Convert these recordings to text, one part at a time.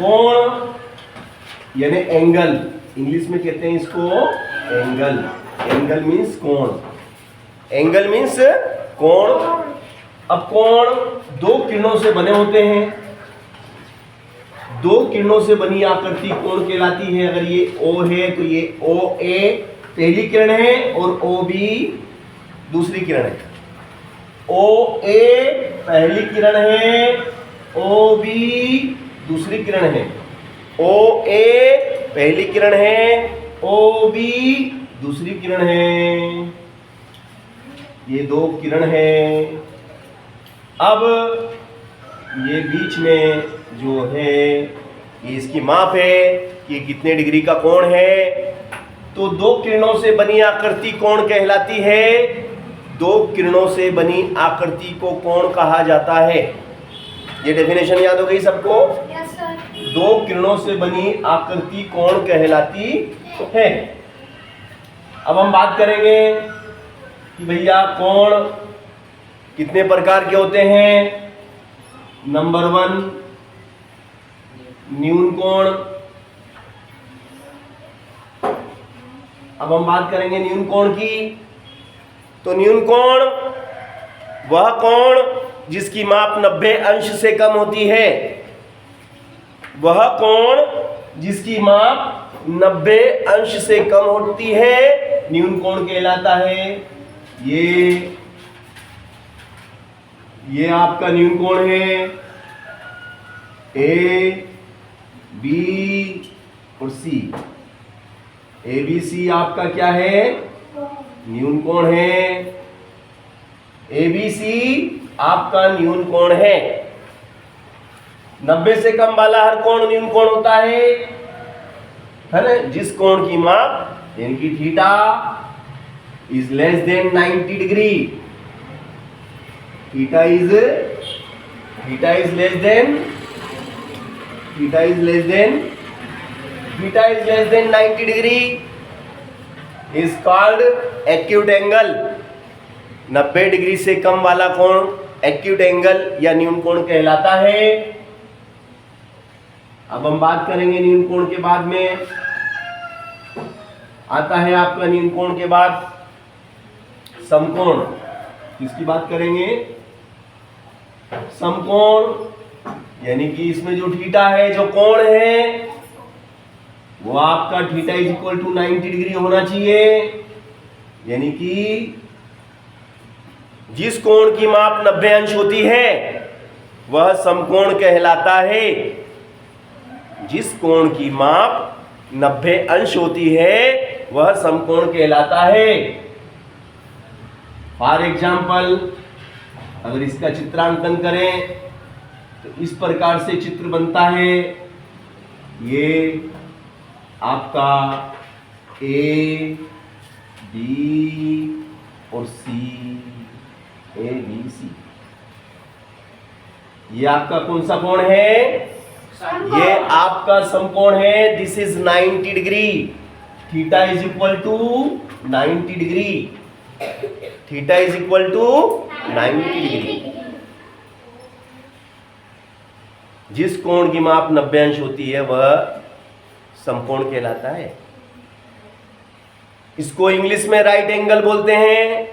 कोण यानी angle, English में कहते हैं इसको एंगल। एंगल मीन्स कोण, एंगल मीन्स कोण। अब कोण दो किरणों से बने होते हैं, दो किरणों से बनी आकृति कोण कहलाती है। अगर ये O है तो ये OA पहली किरण है और OB दूसरी किरण है। OA पहली किरण है, OB दूसरी किरण है। OA पहली किरण है, OB दूसरी किरण है। ये दो किरण है। अब ये बीच में जो है ये इसकी माप है कि कितने डिग्री का कोण है। तो दो किरणों से बनी आकृति कोण कहलाती है। दो किरणों से बनी आकृति को कोण कहा जाता है। ये डेफिनेशन याद हो गई सबको? Yes sir. दो किरणों से बनी आकृति कोण कहलाती है। अब हम बात करेंगे कि भैया कोण कितने प्रकार के होते हैं। नंबर 1 न्यून कोण। अब हम बात करेंगे न्यून कोण की। तो न्यून कोण वह कोण जिसकी माप 90 अंश से कम होती है। वह कोण जिसकी माप 90 अंश से कम होती है न्यून कोण कहलाता है। ये आपका न्यून कोण है। A, B और C। ABC आपका क्या है? न्यून कोण है। ABC आपका न्यून कोण है। 90 से कम वाला हर कोण न्यून कोण होता है ना। जिस कोण की माप यानी कि theta is less than 90 degree, theta is less than 90 degree is called acute angle. 90 degree से कम वाला कोण एक्यूट एंगल या न्यून कोण कहलाता है। अब हम बात करेंगे न्यून कोण के बाद में आता है आपका न्यून कोण के बाद समकोण। किसकी बात करेंगे? समकोण यानी कि इसमें जो थीटा है, जो कोण है, वो आपका theta is equal to 90 degree होना चाहिए। यानी कि जिस कोण की माप 90 अंश होती है वह समकोण कहलाता है। जिस कोण की माप 90 अंश होती है वह समकोण कहलाता है। फॉर एग्जाम्पल अगर इसका चित्रांकन करें तो इस प्रकार से चित्र बनता है। ये आपका A, B और C, A, B, C। ये आपका कौन सा कोण है? ये आपका समकोण है। This is 90 degree. Theta is equal to 90 degree. Theta is equal to 90 degree. जिस कोण की माप 90 अंश होती है वह समकोण कहलाता है। इसको इंग्लिश में राइट एंगल बोलते हैं।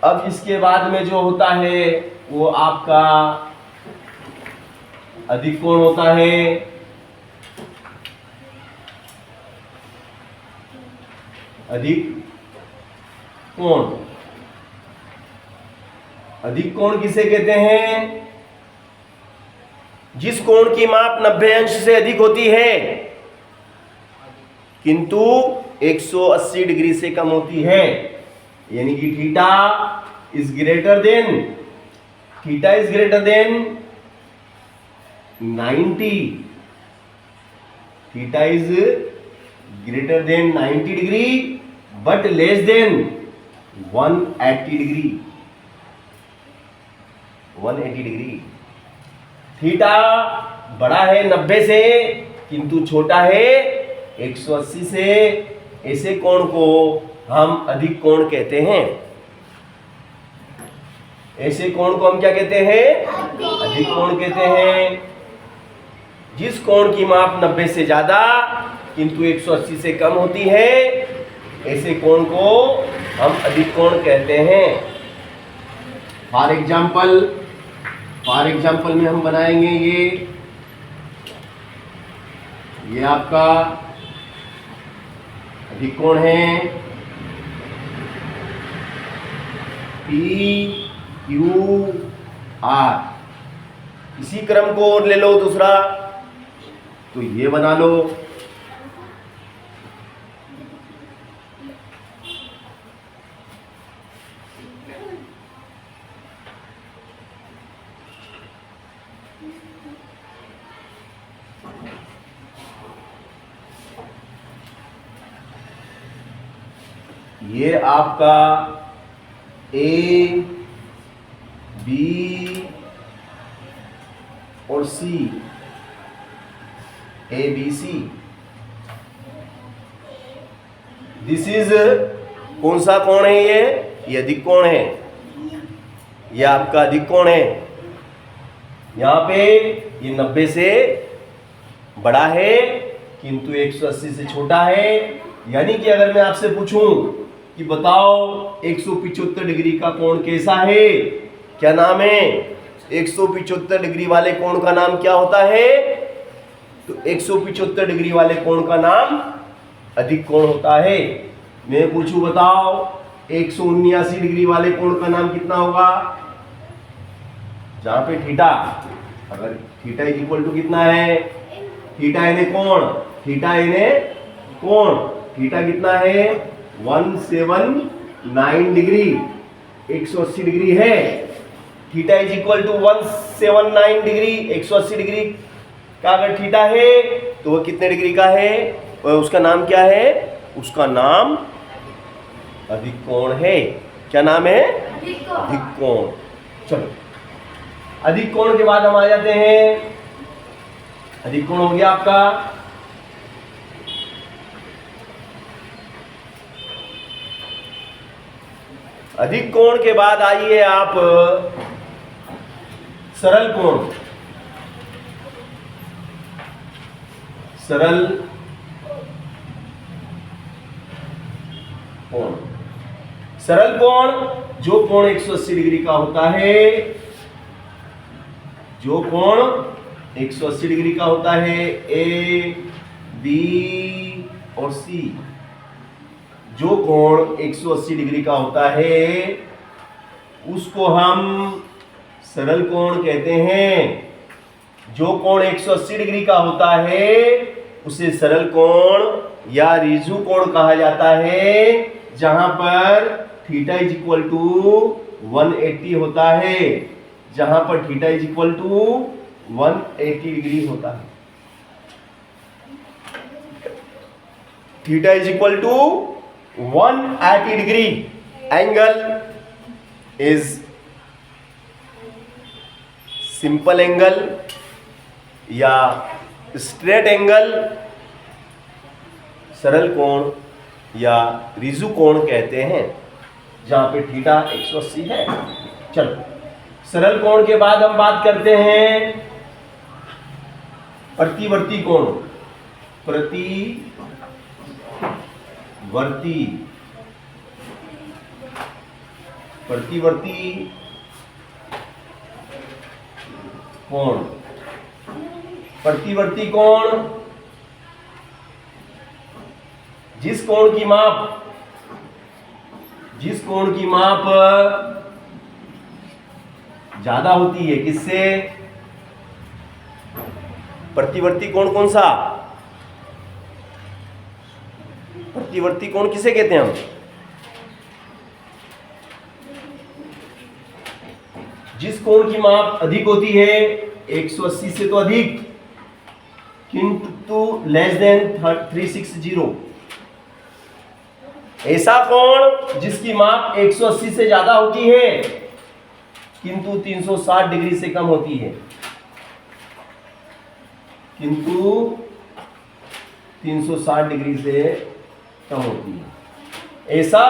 अब इसके बाद में जो होता है वो आपका अधिक कोण होता है। अधिक कोण, अधिक कोण किसे कहते हैं? जिस कोण की माप 90 अंश से अधिक होती है किंतु 180 डिग्री से कम होती है। यानी कि theta is greater than 90। Theta is greater than 90 degree but less than 180 degree. 180 degree. Theta बड़ा है 90 से किंतु छोटा है 180 से। ऐसे कोण को हम अधिक कोण कहते हैं। ऐसे कोण को हम क्या कहते हैं? अधिक कोण कहते हैं। जिस कोण की माप 90 से ज्यादा किंतु 180 से कम होती है, ऐसे कोण को हम अधिक कोण कहते हैं। फॉर एग्जाम्पल में हम बनाएंगे ये आपका अधिक कोण है PQR। इसी क्रम को और ले लो दूसरा, तो ये बना लो। ये आपका A, B और C, ABC। दिस इज कौन सा कोण है? ये अधिक कोण है, ये आपका अधिक कोण है। यहां पे ये 90 से बड़ा है किंतु 180 से छोटा है। यानी कि अगर मैं आपसे पूछूं कि बताओ 175 डिग्री का कोण कैसा है, क्या नाम है? 175 डिग्री वाले कोण का नाम क्या होता है? तो 175 डिग्री वाले कोण का नाम अधिक कोण होता है। मैं पूछूं बताओ 179 डिग्री वाले कोण का नाम कितना होगा? जहां पे थीटा, अगर थीटा इज इक्वल टू कितना है? थीटा यानी कोण, थीटा यानी कोण, थीटा कितना है? 179 डिग्री, 180 डिग्री है। Theta is equal to 179 degree, 180 degree का अगर थीटा है तो वह कितने डिग्री का है? उसका नाम क्या है? उसका नाम अधिक कोण है। क्या नाम है? अधिक कोण। चलो, अधिक कोण के बाद हम आ जाते हैं, अधिक कोण हो गया आपका अधिक कोण के बाद आइए आप सरल कोण। सरल कोण, सरल कोण जो कोण 180 डिग्री का होता है, जो कोण 180 डिग्री का होता है, ए, बी और सी। जो कोण 180 डिग्री का होता है उसको हम सरल कोण कहते हैं। जो कोण 180 डिग्री का होता है उसे सरल कोण या रिजु कोण कहा जाता है, जहां पर थीटा इज इक्वल टू 180 होता है, जहां पर theta is equal to 180 degree होता है। Theta is equal to 180 degree. Angle is simple angle या स्ट्रेट एंगल, सरल कोण या रिजु कोण कहते हैं, जहां पे थीटा 180 है। चलो, सरल कोण के बाद हम बात करते हैं प्रतिवर्ती कोण। प्रतिवर्ती कोण। प्रतिवर्ती कोण जिस कोण की माप ज्यादा होती है, किससे? प्रतिवर्ती कोण कौन सा? प्रतिवर्ती कोण किसे कहते हैं हम? जिस कोण की माप अधिक होती है 180 से तो अधिक किंतु लेस देन 360। ऐसा कोण जिसकी माप 180 से ज्यादा होती है किंतु 360 डिग्री से कम होती है, किंतु 360 डिग्री से कम होती है। ऐसा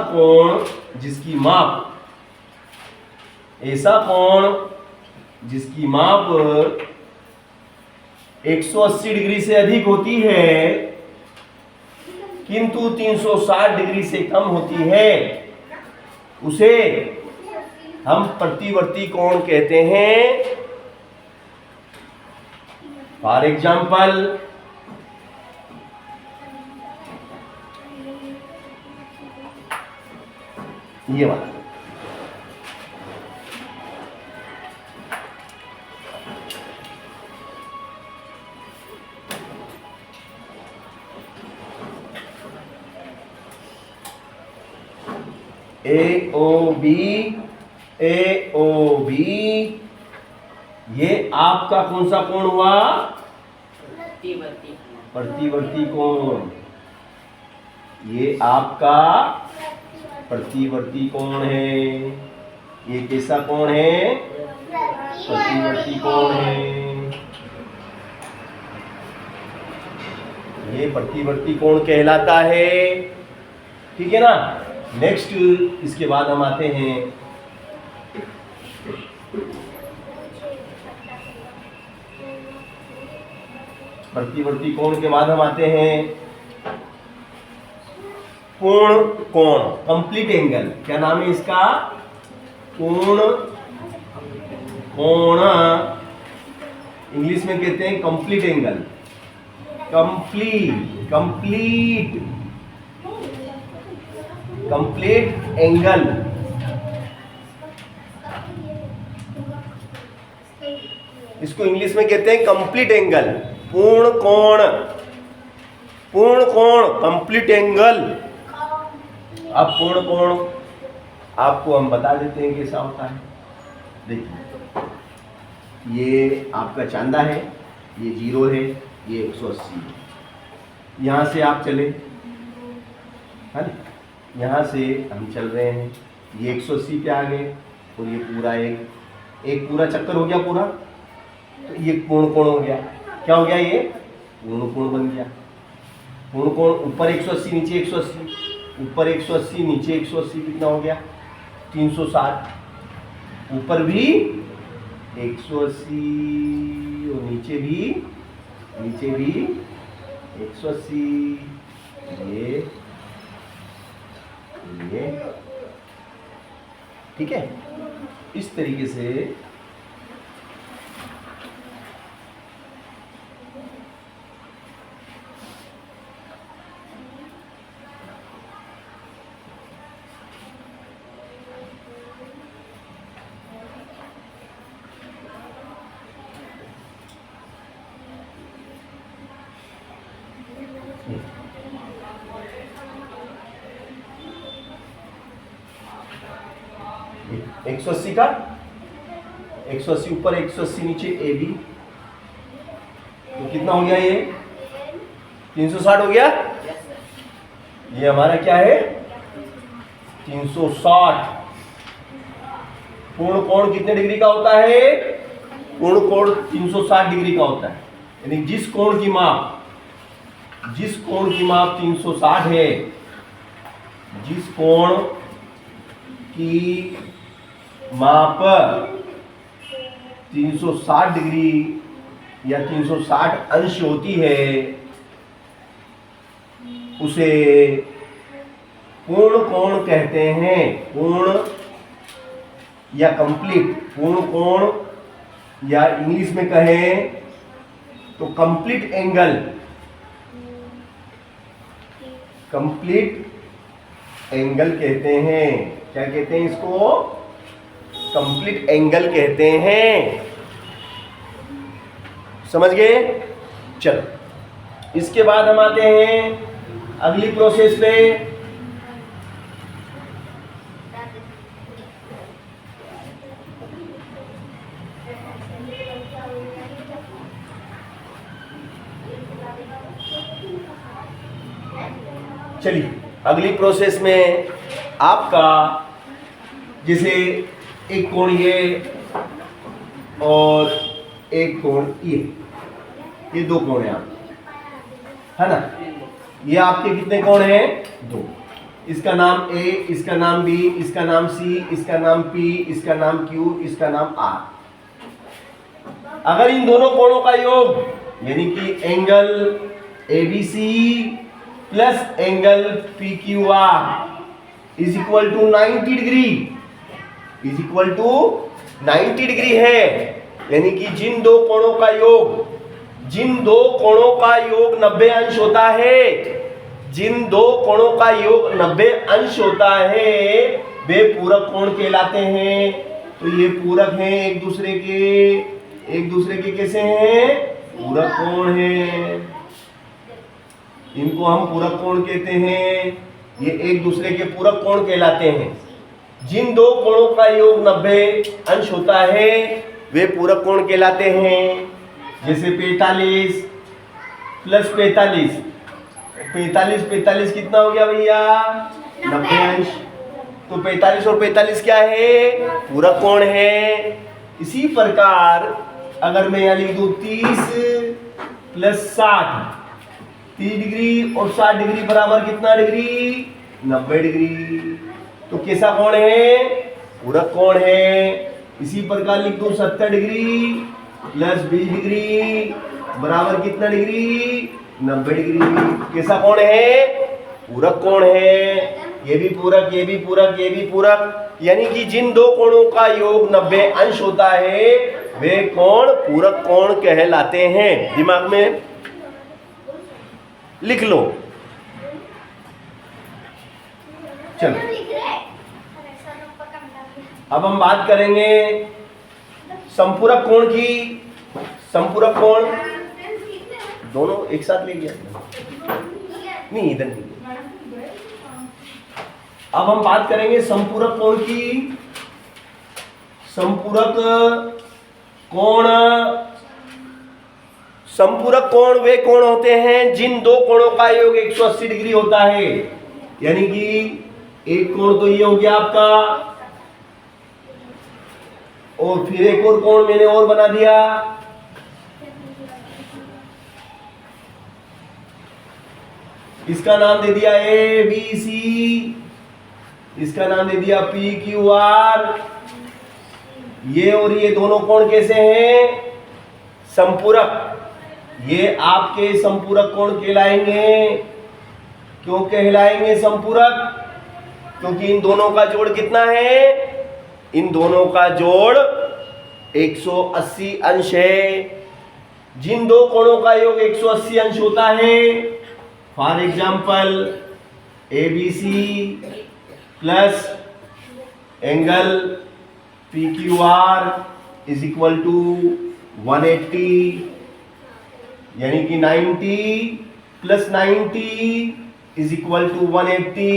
कोण जिसकी माप, ऐसा कोण जिसकी माप 180 डिग्री से अधिक होती है किंतु 360 डिग्री से कम होती है, उसे हम प्रतिवर्ती कोण कहते हैं। फॉर एग्जाम्पल, ये वाला ए ओ बी, ये आपका कौन सा कोण हुआ? प्रतिवर्ती कोण। ये आपका प्रतिवर्ती कोण है। ये कैसा कोण है? प्रतिवर्ती कोण है। ये प्रतिवर्ती कोण कहलाता है। ठीक है ना। नेक्स्ट, इसके बाद हम आते हैं प्रतिवर्ती कोण के बाद हम आते हैं पूर्ण कोण, कंप्लीट एंगल। क्या नाम है इसका? पूर्ण कोण। इंग्लिश में कहते हैं कंप्लीट एंगल। Complete angle. इसको इंग्लिश में कहते हैं कंप्लीट एंगल, पूर्ण कोण। पूर्ण कोण, कंप्लीट एंगल। अब पूर्ण कोण आपको हम बता देते हैं कैसा होता है। देखिए, ये आपका चांदा है, ये 0 है, ये 180 है। यहाँ से आप चले, है ना, यहाँ से हम चल रहे हैं, ये 180 पे आ गए और ये पूरा एक पूरा चक्कर हो गया पूरा, तो ये पूर्ण कोण हो गया। क्या हो गया? ये पूर्ण कोण बन गया। पूर्ण कोण ऊपर 180 नीचे 180, ऊपर 180 नीचे 180, कितना हो गया? 360। ऊपर भी 180 और नीचे भी 180। ये ठीक है। इस तरीके से एक 180 का 180 ऊपर 180 नीचे ए बी, तो कितना हो गया? ये 360 हो गया। ये हमारा क्या है? 360। पूर्ण कोण कितने डिग्री का होता है? पूर्ण कोण 360 डिग्री का होता है। यानी जिस कोण की माप 360 है, जिस कोण की माप 360 डिग्री या 360 अंश होती है, उसे पूर्ण कोण कहते हैं। पूर्ण या कंप्लीट पूर्ण कोण, या इंग्लिश में कहें तो कंप्लीट एंगल। कंप्लीट एंगल कहते हैं। क्या कहते हैं इसको? कंप्लीट एंगल कहते हैं। समझ गए? चलो, इसके बाद हम आते हैं अगली प्रोसेस पे। चलिए, अगली प्रोसेस में आपका जैसे एक कोण ये और एक कोण ये 2 कोण है आपके, है ना। ये आपके कितने कोण हैं? 2। इसका नाम ए, इसका नाम बी, इसका नाम सी, इसका नाम पी, इसका नाम क्यू, इसका नाम आर। अगर इन दोनों कोणों का योग यानी कि angle ABC plus angle PQR is equal to 90 degree, is equal to 90 degree है, यानी कि जिन दो कोणों का योग 90 अंश होता है, जिन दो कोणों का योग 90 अंश होता है वे पूरक कोण कहलाते हैं। तो ये पूरक हैं एक दूसरे के कैसे हैं? पूरक कोण हैं, इनको हम पूरक कोण कहते हैं। ये एक दूसरे के पूरक कोण कहलाते हैं। जिन दो कोणों का योग 90 अंश होता है वे पूरक कोण कहलाते हैं। जैसे 45 प्लस 45, 45 कितना हो गया भैया? 90 अंश। तो 45 और 45 क्या है? पूरक कोण है। इसी प्रकार अगर मैं यहाँ लिख दूं 30 प्लस 60, 30 डिग्री और 60 डिग्री बराबर कितना डिग्री? 90 डिग्री। तो कैसा कोण है? पूरक कोण है। इसी प्रकार लिख दूं 70 डिग्री प्लस 20 डिग्री बराबर कितना डिग्री? 90 डिग्री। कैसा कोण है? पूरक कोण है। ये भी पूरक, ये भी पूरक, ये भी पूरक, यानी कि जिन दो कोणों का योग 90 अंश होता है वे कोण पूरक कोण कहलाते हैं। दिमाग में लिख लो। चलो अब हम बात करेंगे संपूरक कोण की। संपूरक कोण दोनों एक साथ ले लिया, नहीं इधर नहीं। अब हम बात करेंगे संपूरक कोण की। संपूरक कोण वे कोण होते हैं जिन दो कोणों का योग 180 डिग्री होता है। यानी कि एक कोण तो ये हो गया आपका, और फिर एक और कोण मैंने और बना दिया, इसका नाम दे दिया ABC, इसका नाम दे दिया PQR। ये और ये दोनों कोण कैसे हैं? संपूरक। ये आपके संपूरक कोण कहलाएंगे। क्यों कहलाएंगे संपूरक? क्योंकि इन दोनों का जोड़ कितना है? इन दोनों का जोड़ 180 अंश है। जिन दो कोणों का योग 180 अंश होता है, for example ABC plus angle PQR is equal to 180, यानी कि 90 प्लस 90 इज इक्वल टू 180,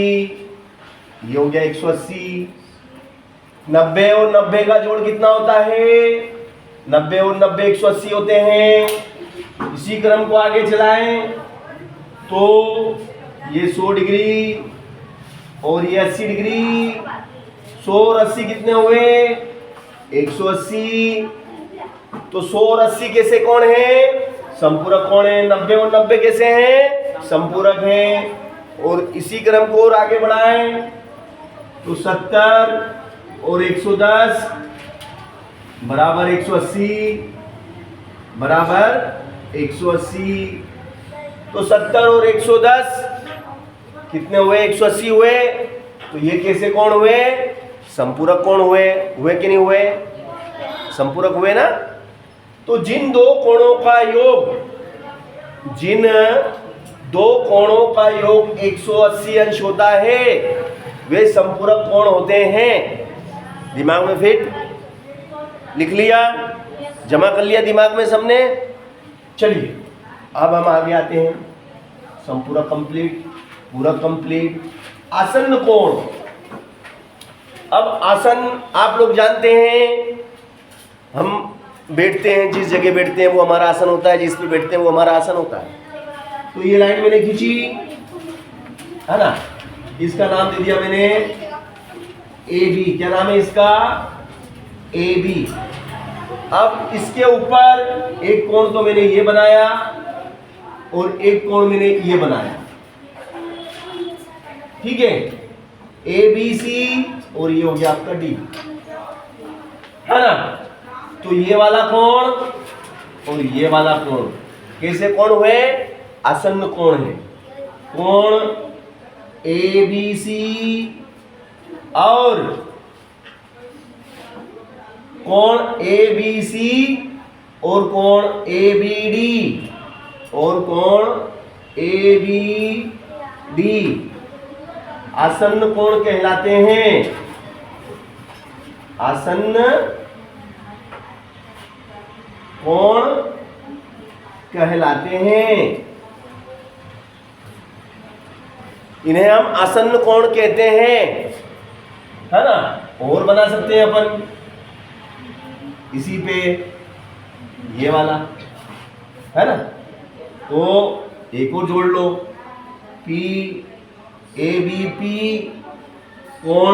ये हो गया 180। 90 और 90 का जोड़ कितना होता है? 90 और 90 180 होते हैं। इसी क्रम को आगे चलाएं तो ये 100 डिग्री और ये 80 डिग्री, 100 और 80 कितने हुए? 180। तो 100 और 80 कैसे कोण है? संपूरक कोण है। 90 और 90 कैसे हैं? संपूरक हैं। और इसी क्रम को और आगे बढ़ाएं तो 70 और 110 बराबर 180 बराबर 180। तो 70 और 110 कितने हुए? 180 हुए। तो ये कैसे कोण हुए? संपूरक कोण हुए। हुए कि नहीं हुए? संपूरक हुए ना। तो जिन दो कोणों का योग 180 अंश होता है वे संपूरक कोण होते हैं। दिमाग में फिट? लिख लिया? जमा कर लिया दिमाग में सबने? चलिए अब हम आगे आते हैं। संपूरक कंप्लीट, पूरक कंप्लीट। आसन्न कोण। अब आसन आप लोग जानते हैं, हम बैठते हैं, जिस जगह बैठते हैं वो हमारा आसन होता है, जिस पे बैठते हैं वो हमारा आसन होता है। तो ये लाइन मैंने खींची है ना, इसका नाम दे दिया मैंने AB। क्या नाम है इसका? AB। अब इसके ऊपर एक कोण तो मैंने ये बनाया और एक कोण मैंने ये बनाया, ठीक है? ABC और ये हो गया आपका D, है ना। तो ये वाला कोण और ये वाला कोण। कैसे कोण हुए? आसन्न कोण है। कोण ABC और कोण ABC और कोण ABD और कोण ABD आसन्न कोण कहलाते हैं। आसन्न कोण कहलाते हैं। इन्हें हम आसन्न कोण कहते हैं, है ना। और बना सकते हैं अपन इसी पे ये वाला, है ना। तो एक और जोड़ लो, PABP कोण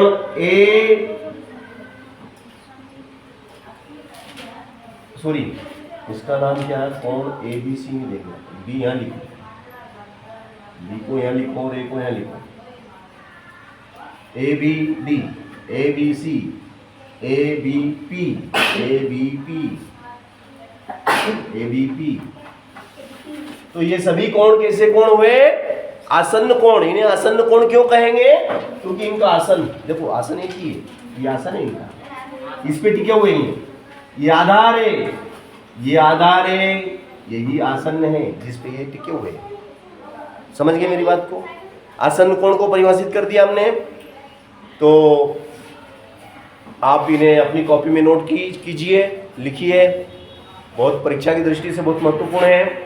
इसका नाम क्या है? कोण ABC में देखना, B यहाँ लिखो, B को यहाँ लिखो और A को यहाँ लिखो। ABD, ABC, ABP, ABP, ABP। तो ये सभी कोण कैसे कोण हुए? आसन्न कोण। इन्हें आसन्न कोण क्यों कहेंगे? क्योंकि इनका आसन, देखो आसन एक ही है, ये आसन है इनका, इस पे टिके हुए हैं। ये आधार है, ये आधार है, यही आसन है जिस पे ये टिके हुए हैं। समझ गए मेरी बात को? आसन्न कोण को परिभाषित कर दिया हमने। तो आप इन्हें अपनी कॉपी में नोट कीजिए, लिखिए। बहुत परीक्षा की दृष्टि से बहुत महत्वपूर्ण है।